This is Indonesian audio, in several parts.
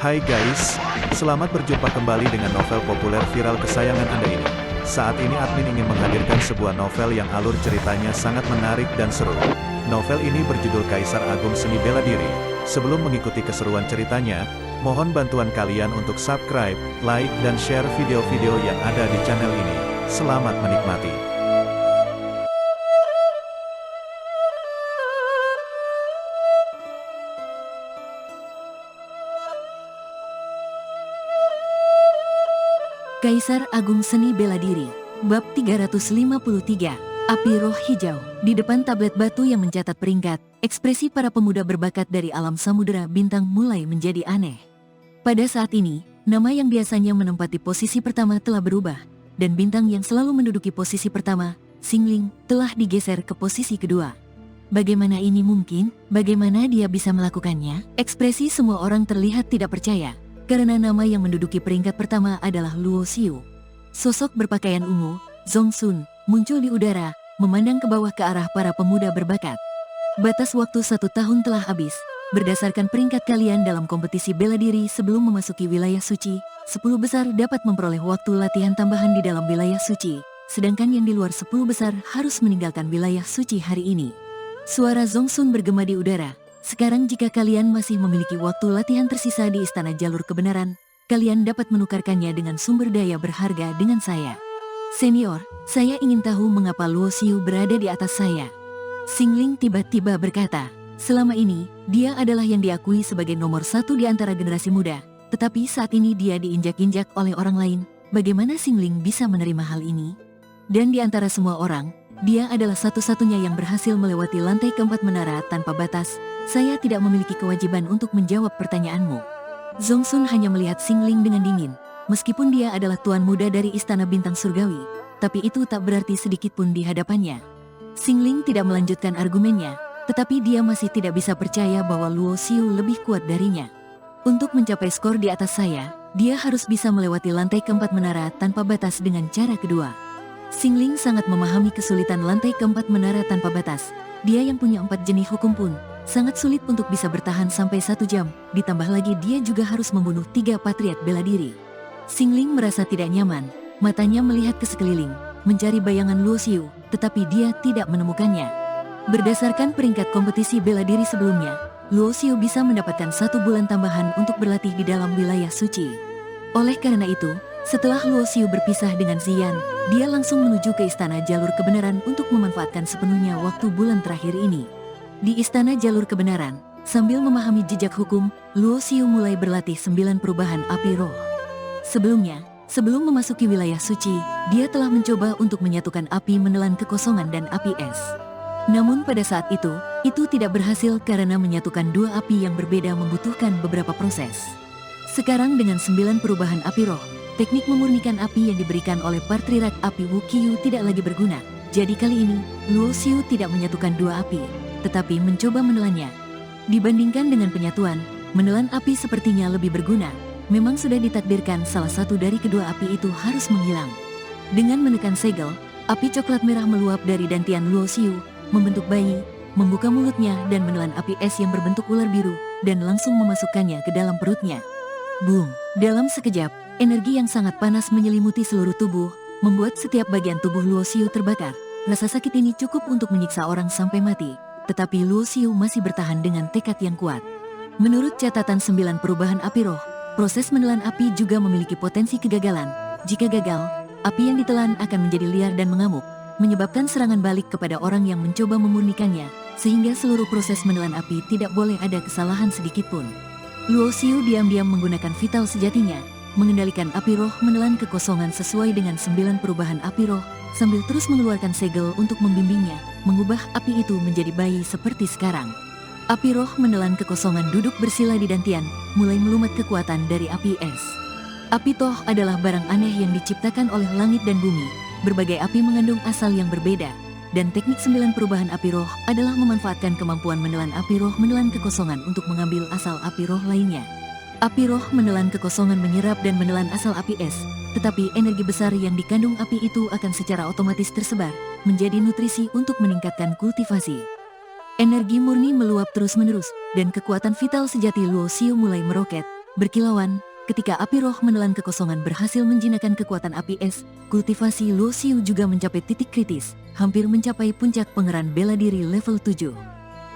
Hai guys, selamat berjumpa kembali dengan novel populer viral kesayangan Anda ini. Saat ini admin ingin menghadirkan sebuah novel yang alur ceritanya sangat menarik dan seru. Novel ini berjudul Kaisar Agung Seni Bela Diri. Sebelum mengikuti keseruan ceritanya, mohon bantuan kalian untuk subscribe, like, dan share video-video yang ada di channel ini. Selamat menikmati. Kaisar Agung Seni Bela Diri, Bab 353, Api Roh Hijau. Di depan tablet batu yang mencatat peringkat, ekspresi para pemuda berbakat dari alam samudera bintang mulai menjadi aneh. Pada saat ini, nama yang biasanya menempati posisi pertama telah berubah, dan bintang yang selalu menduduki posisi pertama, Xingling, telah digeser ke posisi kedua. Bagaimana ini mungkin? Bagaimana dia bisa melakukannya? Ekspresi semua orang terlihat tidak percaya. Karena nama yang menduduki peringkat pertama adalah Luo Xiu. Sosok berpakaian ungu, Zhongxun, muncul di udara, memandang ke bawah ke arah para pemuda berbakat. Batas waktu 1 tahun telah habis. Berdasarkan peringkat kalian dalam kompetisi bela diri sebelum memasuki wilayah suci, 10 besar dapat memperoleh waktu latihan tambahan di dalam wilayah suci, sedangkan yang di luar 10 besar harus meninggalkan wilayah suci hari ini. Suara Zhongxun bergema di udara. Sekarang jika kalian masih memiliki waktu latihan tersisa di Istana Jalur Kebenaran, kalian dapat menukarkannya dengan sumber daya berharga dengan saya. Senior, saya ingin tahu mengapa Luo Xiu berada di atas saya. Xingling tiba-tiba berkata, selama ini, dia adalah yang diakui sebagai nomor 1 di antara generasi muda, tetapi saat ini dia diinjak-injak oleh orang lain. Bagaimana Xingling bisa menerima hal ini? Dan di antara semua orang, dia adalah satu-satunya yang berhasil melewati lantai keempat menara tanpa batas. Saya tidak memiliki kewajiban untuk menjawab pertanyaanmu. Zhongxun hanya melihat Xingling dengan dingin. Meskipun dia adalah tuan muda dari Istana Bintang Surgawi, tapi itu tak berarti sedikit pun di hadapannya. Xingling tidak melanjutkan argumennya, tetapi dia masih tidak bisa percaya bahwa Luo Xiu lebih kuat darinya. Untuk mencapai skor di atas saya, dia harus bisa melewati lantai keempat menara tanpa batas dengan cara kedua. Xingling sangat memahami kesulitan lantai keempat menara tanpa batas. Dia yang punya 4 jenis hukum pun sangat sulit untuk bisa bertahan sampai 1 jam, ditambah lagi dia juga harus membunuh 3 patriot bela diri. Xingling merasa tidak nyaman, matanya melihat ke sekeliling, mencari bayangan Luo Xiu, tetapi dia tidak menemukannya. Berdasarkan peringkat kompetisi bela diri sebelumnya, Luo Xiu bisa mendapatkan 1 bulan tambahan untuk berlatih di dalam wilayah suci. Oleh karena itu, setelah Luo Xiu berpisah dengan Ziyan, dia langsung menuju ke Istana Jalur Kebenaran untuk memanfaatkan sepenuhnya waktu bulan terakhir ini. Di Istana Jalur Kebenaran, sambil memahami jejak hukum, Luo Xiu mulai berlatih 9 perubahan api roh. Sebelumnya, sebelum memasuki wilayah suci, dia telah mencoba untuk menyatukan api menelan kekosongan dan api es. Namun pada saat itu tidak berhasil karena menyatukan 2 api yang berbeda membutuhkan beberapa proses. Sekarang dengan 9 perubahan api roh, teknik memurnikan api yang diberikan oleh Patriark Api Wu Qiu tidak lagi berguna. Jadi kali ini, Luo Xiu tidak menyatukan 2 api, tetapi mencoba menelannya. Dibandingkan dengan penyatuan, menelan api sepertinya lebih berguna. Memang sudah ditakdirkan salah satu dari kedua api itu harus menghilang. Dengan menekan segel, api coklat merah meluap dari dantian Luo Xiu, membentuk bayi, membuka mulutnya dan menelan api es yang berbentuk ular biru, dan langsung memasukkannya ke dalam perutnya. Boom! Dalam sekejap, energi yang sangat panas menyelimuti seluruh tubuh, membuat setiap bagian tubuh Luo Xiu terbakar. Rasa sakit ini cukup untuk menyiksa orang sampai mati. Tetapi Luo Xiu masih bertahan dengan tekad yang kuat. Menurut catatan 9 perubahan api roh, proses menelan api juga memiliki potensi kegagalan. Jika gagal, api yang ditelan akan menjadi liar dan mengamuk, menyebabkan serangan balik kepada orang yang mencoba memurnikannya, sehingga seluruh proses menelan api tidak boleh ada kesalahan sedikitpun. Luo Xiu diam-diam menggunakan vital sejatinya, mengendalikan api roh menelan kekosongan sesuai dengan 9 perubahan api roh, sambil terus mengeluarkan segel untuk membimbingnya, mengubah api itu menjadi bayi seperti sekarang. Api roh menelan kekosongan duduk bersila di dantian, mulai melumat kekuatan dari api es. Api toh adalah barang aneh yang diciptakan oleh langit dan bumi. Berbagai api mengandung asal yang berbeda, dan teknik 9 perubahan api roh adalah memanfaatkan kemampuan menelan api roh menelan kekosongan untuk mengambil asal api roh lainnya. Api roh menelan kekosongan menyerap dan menelan asal api es, tetapi energi besar yang dikandung api itu akan secara otomatis tersebar, menjadi nutrisi untuk meningkatkan kultivasi. Energi murni meluap terus-menerus, dan kekuatan vital sejati Luo Xiu mulai meroket. berkilauan. Ketika api roh menelan kekosongan berhasil menjinakkan kekuatan api es, kultivasi Luo Xiu juga mencapai titik kritis, hampir mencapai puncak pangeran bela diri level 7.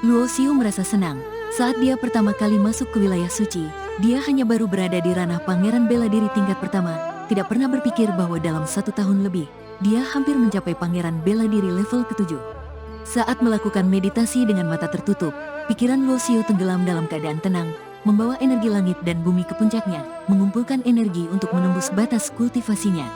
Luo Xiu merasa senang. Saat dia pertama kali masuk ke wilayah suci, dia hanya baru berada di ranah pangeran bela diri tingkat pertama, tidak pernah berpikir bahwa dalam 1 tahun lebih, dia hampir mencapai pangeran bela diri level ke-7. Saat melakukan meditasi dengan mata tertutup, pikiran Luo Xiu tenggelam dalam keadaan tenang, membawa energi langit dan bumi ke puncaknya, mengumpulkan energi untuk menembus batas kultivasinya.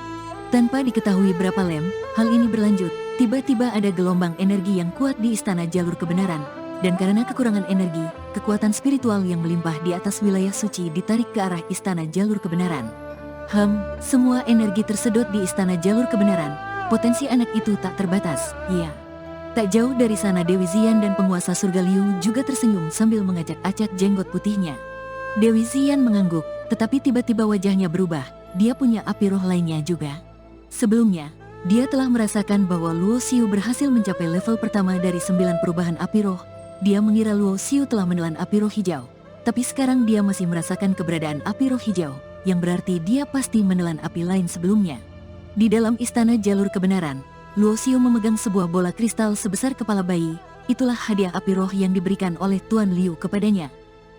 Tanpa diketahui berapa lem, hal ini berlanjut, tiba-tiba ada gelombang energi yang kuat di istana jalur kebenaran, dan karena kekurangan energi, kekuatan spiritual yang melimpah di atas wilayah suci ditarik ke arah istana jalur kebenaran. Semua energi tersedot di istana jalur kebenaran, potensi anak itu tak terbatas, ya. Tak jauh dari sana Dewi Ziyan dan penguasa surga Liu juga tersenyum sambil mengacak-acak jenggot putihnya. Dewi Ziyan mengangguk, tetapi tiba-tiba wajahnya berubah, dia punya api roh lainnya juga. Sebelumnya, dia telah merasakan bahwa Luo Xiu berhasil mencapai level pertama dari 9 perubahan api roh. Dia mengira Luo Xiu telah menelan api roh hijau, tapi sekarang dia masih merasakan keberadaan api roh hijau, yang berarti dia pasti menelan api lain sebelumnya. Di dalam istana jalur kebenaran, Luo Xiu memegang sebuah bola kristal sebesar kepala bayi. Itulah hadiah api roh yang diberikan oleh Tuan Liu kepadanya.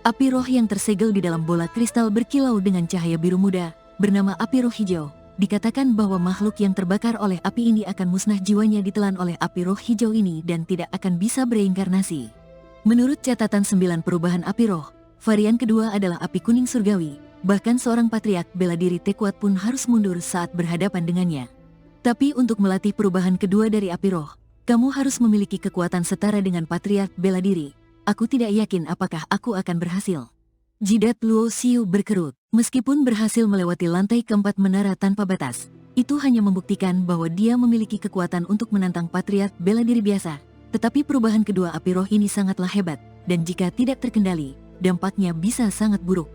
Api roh yang tersegel di dalam bola kristal berkilau dengan cahaya biru muda, bernama api roh hijau. Dikatakan bahwa makhluk yang terbakar oleh api ini akan musnah jiwanya ditelan oleh api roh hijau ini dan tidak akan bisa bereinkarnasi. Menurut catatan 9 perubahan api roh, varian kedua adalah api kuning surgawi. Bahkan seorang patriark bela diri terkuat pun harus mundur saat berhadapan dengannya. Tapi untuk melatih perubahan kedua dari api roh, kamu harus memiliki kekuatan setara dengan patriark bela diri. Aku tidak yakin apakah aku akan berhasil. Jidat Luo Xiu berkerut. Meskipun berhasil melewati lantai keempat menara tanpa batas, itu hanya membuktikan bahwa dia memiliki kekuatan untuk menantang patriark bela diri biasa. Tetapi perubahan kedua api roh ini sangatlah hebat, dan jika tidak terkendali, dampaknya bisa sangat buruk.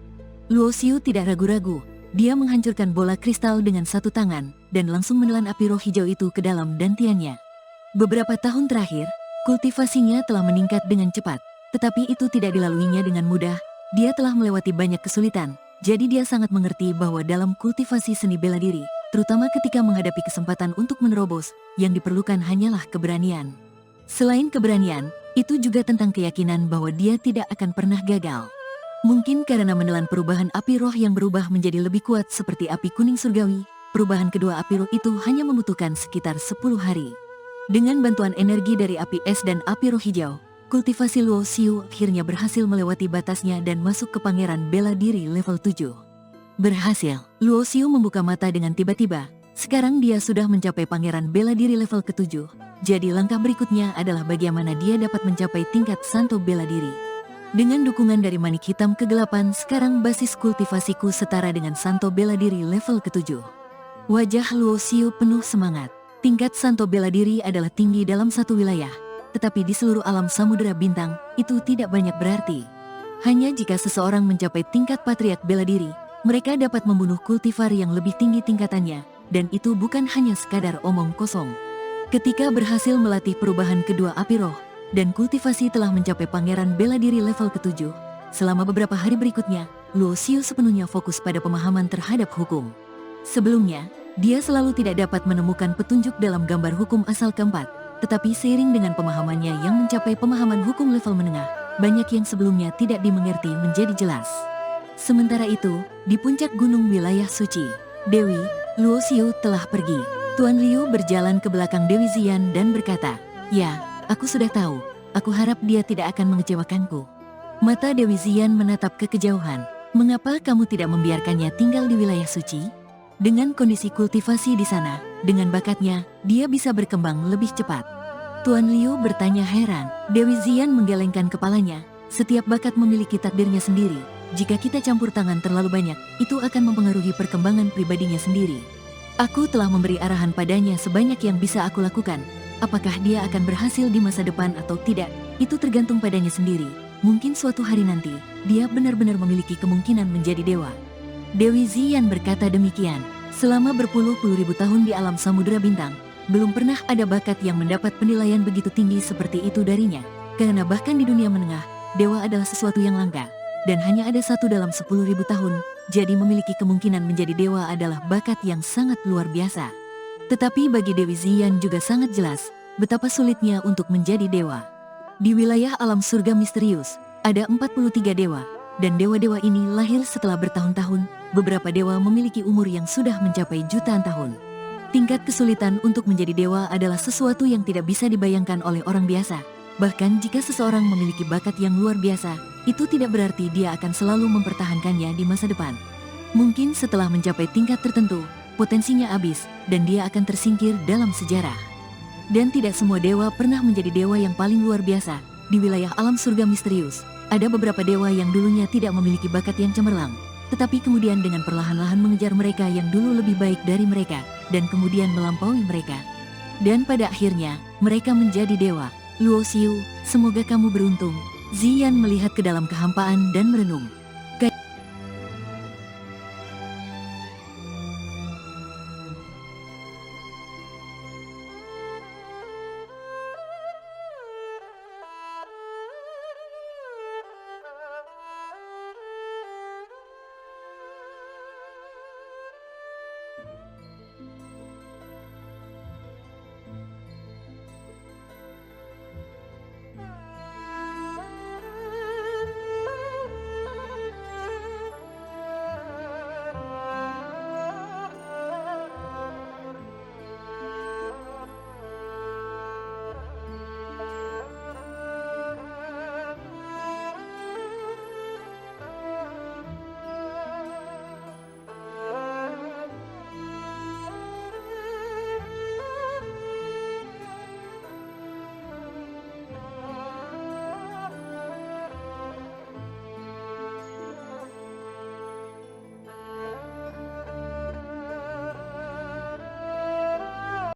Luo Xiu tidak ragu-ragu, dia menghancurkan bola kristal dengan satu tangan, dan langsung menelan api roh hijau itu ke dalam dantiannya. Beberapa tahun terakhir, kultivasinya telah meningkat dengan cepat, tetapi itu tidak dilaluinya dengan mudah. Dia telah melewati banyak kesulitan, jadi dia sangat mengerti bahwa dalam kultivasi seni bela diri, terutama ketika menghadapi kesempatan untuk menerobos, yang diperlukan hanyalah keberanian. Selain keberanian, itu juga tentang keyakinan bahwa dia tidak akan pernah gagal. Mungkin karena menelan perubahan api roh yang berubah menjadi lebih kuat seperti api kuning surgawi, perubahan kedua api roh itu hanya membutuhkan sekitar 10 hari. Dengan bantuan energi dari api es dan api roh hijau, kultivasi Luo Xiu akhirnya berhasil melewati batasnya dan masuk ke pangeran bela diri level 7. Berhasil, Luo Xiu membuka mata dengan tiba-tiba. Sekarang dia sudah mencapai pangeran bela diri level ke-7, jadi langkah berikutnya adalah bagaimana dia dapat mencapai tingkat santo bela diri. Dengan dukungan dari manik hitam kegelapan, sekarang basis kultivasiku setara dengan santo bela diri level ke-7. Wajah Luo Xiu penuh semangat. Tingkat santo bela diri adalah tinggi dalam satu wilayah, tetapi di seluruh alam samudera bintang, itu tidak banyak berarti. Hanya jika seseorang mencapai tingkat patriark bela diri, mereka dapat membunuh kultivar yang lebih tinggi tingkatannya, dan itu bukan hanya sekadar omong kosong. Ketika berhasil melatih perubahan kedua api roh, dan kultivasi telah mencapai pangeran bela diri level ke-7, selama beberapa hari berikutnya, Luo Xiu sepenuhnya fokus pada pemahaman terhadap hukum. Sebelumnya, dia selalu tidak dapat menemukan petunjuk dalam gambar hukum asal keempat, tetapi seiring dengan pemahamannya yang mencapai pemahaman hukum level menengah, banyak yang sebelumnya tidak dimengerti menjadi jelas. Sementara itu, di puncak gunung wilayah suci, Dewi, Luo Xiu telah pergi. Tuan Liu berjalan ke belakang Dewi Ziyan dan berkata, "Ya, aku sudah tahu. Aku harap dia tidak akan mengecewakanku." Mata Dewi Ziyan menatap ke kejauhan. "Mengapa kamu tidak membiarkannya tinggal di wilayah suci? Dengan kondisi kultivasi di sana, dengan bakatnya, dia bisa berkembang lebih cepat." Tuan Liu bertanya heran. Dewi Ziyan menggelengkan kepalanya. Setiap bakat memiliki takdirnya sendiri. Jika kita campur tangan terlalu banyak, itu akan mempengaruhi perkembangan pribadinya sendiri. Aku telah memberi arahan padanya sebanyak yang bisa aku lakukan. Apakah dia akan berhasil di masa depan atau tidak, itu tergantung padanya sendiri. Mungkin suatu hari nanti, dia benar-benar memiliki kemungkinan menjadi dewa. Dewi Ziyan berkata demikian. Selama berpuluh-puluh ribu tahun di alam samudera bintang, belum pernah ada bakat yang mendapat penilaian begitu tinggi seperti itu darinya. Karena bahkan di dunia menengah, dewa adalah sesuatu yang langka. dan hanya ada satu dalam 10.000 tahun, jadi memiliki kemungkinan menjadi dewa adalah bakat yang sangat luar biasa. Tetapi bagi Dewi Ziyan juga sangat jelas betapa sulitnya untuk menjadi dewa. Di wilayah alam surga misterius, ada 43 dewa, dan dewa-dewa ini lahir setelah bertahun-tahun. Beberapa dewa memiliki umur yang sudah mencapai jutaan tahun. Tingkat kesulitan untuk menjadi dewa adalah sesuatu yang tidak bisa dibayangkan oleh orang biasa. Bahkan jika seseorang memiliki bakat yang luar biasa, itu tidak berarti dia akan selalu mempertahankannya di masa depan. Mungkin setelah mencapai tingkat tertentu, potensinya habis, dan dia akan tersingkir dalam sejarah. Dan tidak semua dewa pernah menjadi dewa yang paling luar biasa. Di wilayah alam surga misterius, ada beberapa dewa yang dulunya tidak memiliki bakat yang cemerlang, tetapi kemudian dengan perlahan-lahan mengejar mereka yang dulu lebih baik dari mereka, dan kemudian melampaui mereka. Dan pada akhirnya, mereka menjadi dewa. Luo Xiu, semoga kamu beruntung. Ziyan melihat ke dalam kehampaan dan merenung.